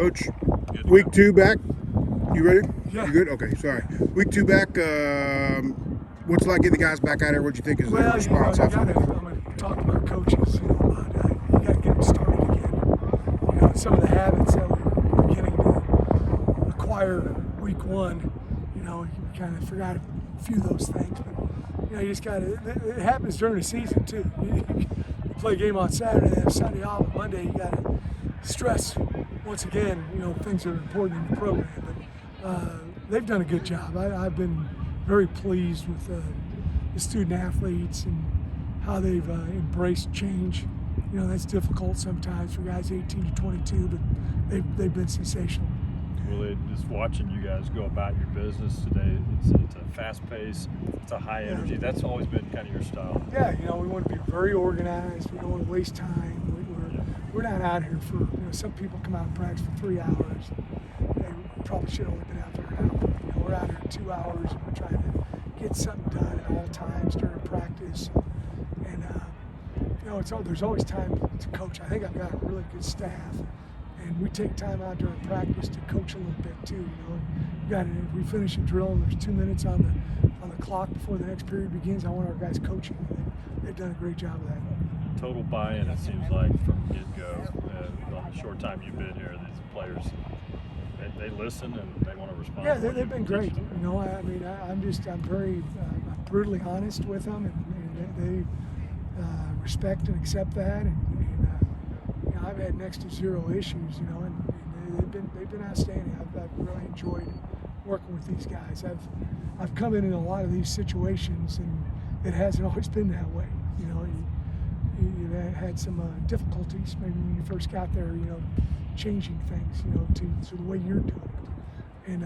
Coach, week 2 back. You ready? Yeah. You good? Okay, sorry. Week 2 back. What's it like getting the guys back out there? What do you think is their response? I'm going to talk about coaches. You got to get them started again. Some of the habits that we're beginning to acquire week 1. You kind of forgot a few of those things, but you just got to. It happens during the season too. You play a game on Saturday, have Sunday off, and Monday you got to stress once again. Things are important in the program, but they've done a good job. I've been very pleased with the student athletes and how they've embraced change. That's difficult sometimes for guys 18 to 22, but they've been sensational. Really, just watching you guys go about your business today, it's a fast pace, it's a high energy. That's always been kind of your style. Yeah, we want to be very organized. We don't want to waste time. We're not out here for, some people come out and practice for 3 hours. They probably should have only been out there an hour. We're out here 2 hours and we're trying to get something done at all times during practice. And, there's always time to coach. I think I've got a really good staff. And we take time out during practice to coach a little bit too. If we finish a drill and there's 2 minutes on the clock before the next period begins, I want our guys coaching. They've done a great job of that. Total buy-in, it seems like, from get-go. On the short time you've been here, these players, they listen and they want to respond. Yeah, they've been great. I'm very brutally honest with them, and they respect and accept that. And I've had next to zero issues, and they've been outstanding. I've really enjoyed working with these guys. I've come in a lot of these situations, and it hasn't always been that way. You've had some difficulties maybe when you first got there, changing things, to the way you're doing it. And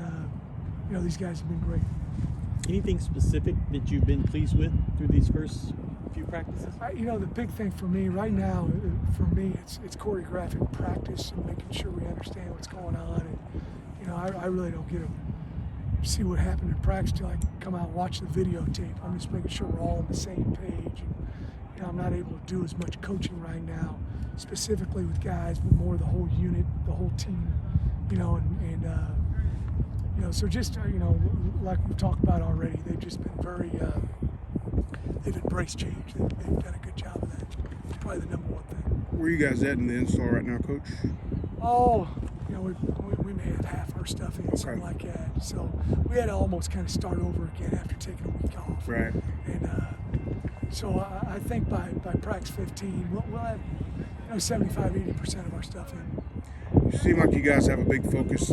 these guys have been great. Anything specific that you've been pleased with through these first few practices? The big thing for me right now, it's choreographic practice and making sure we understand what's going on. And I really don't get to see what happened in practice till I come out and watch the videotape. I'm just making sure we're all on the same page. And, I'm not able to do as much coaching right now, specifically with guys, but more the whole unit, the whole team. So just like we've talked about already, they've just been very. They've embraced change. They've done a good job of that. It's probably the number one thing. Where are you guys at in the install right now, Coach? Oh, we may have half our stuff in, something like that. So we had to almost kind of start over again after taking a week off. Right. And so I think by practice 15, we'll have 75-80% of our stuff in. You seem like you guys have a big focus,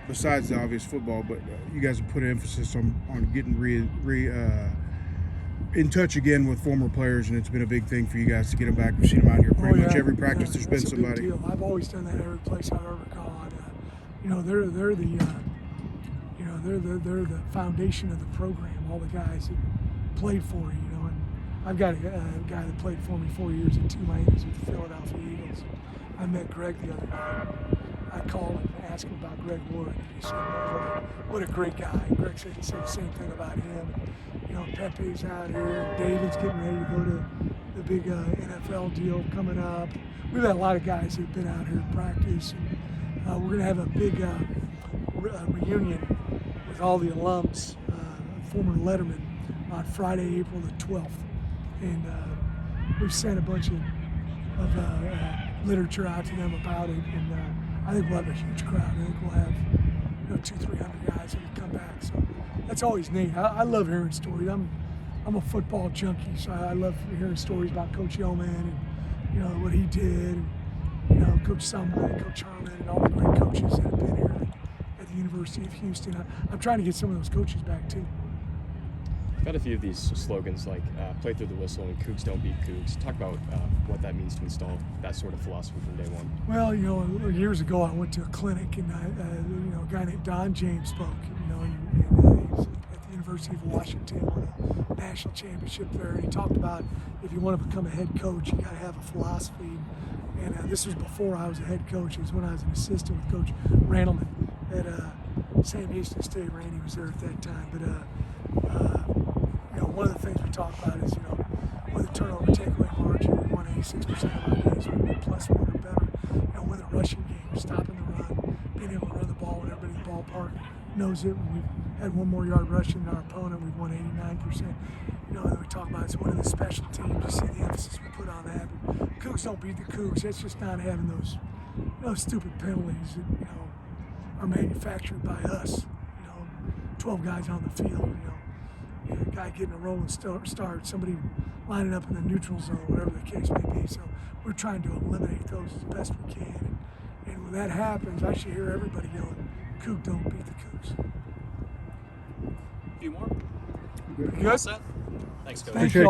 besides the obvious football, but you guys have put an emphasis on getting in touch again with former players, and it's been a big thing for you guys to get them back. We've seen them out here pretty much every practice. There's been somebody. Big deal. I've always done that every place I've ever gone. They're the foundation of the program. All the guys that played for you, and I've got a guy that played for me 4 years in 2 Miamis with the Philadelphia Eagles. I met Greg the other night. I called him and asked him about Greg Wood. And he said, what a great guy. Greg said the same thing about him. Pepe's out here. David's getting ready to go to the big NFL deal coming up. We've had a lot of guys that have been out here to practice. And, we're going to have a big reunion with all the alums, former Letterman, on Friday, April the 12th. And we've sent a bunch of literature out to them about it. And I think we'll have a huge crowd. I think we'll have 200-300 guys that will come back. So that's always neat. I love hearing stories. I'm a football junkie, so I love hearing stories about Coach Yeoman and what he did, and Coach Sumlin, Coach Herman, and all the great coaches that have been here at the University of Houston. I'm trying to get some of those coaches back too. I've got a few of these slogans like play through the whistle and Cougs don't beat Cougs. Talk about what that means to install that sort of philosophy from day one. Well, years ago I went to a clinic and a guy named Don James spoke, and he was at the University of Washington, won a national championship there, and he talked about if you want to become a head coach, you got to have a philosophy. And this was before I was a head coach. It was when I was an assistant with Coach Randleman at Sam Houston State. Randy was there at that time, but one of the things we talk about is, with a turnover takeaway margin, we won 86% of our games. We win +1 or better. With a rushing game, stopping the run, being able to run the ball when everybody in the ballpark knows it. When we've had 1 more yard rushing than our opponent, we've won 89%. You know, we talk about it's one of the special teams. You see the emphasis we put on that. But Cougs don't beat the Cougs. That's just not having those stupid penalties that, you know, are manufactured by us. You know, 12 guys on the field. You know, a guy getting a rolling start, somebody lining up in the neutral zone, whatever the case may be. So we're trying to eliminate those as best we can. And when that happens, I should hear everybody yelling, "Coug don't beat the Cougs." A few more. Good. You all set? Thanks, Coach. Thank you.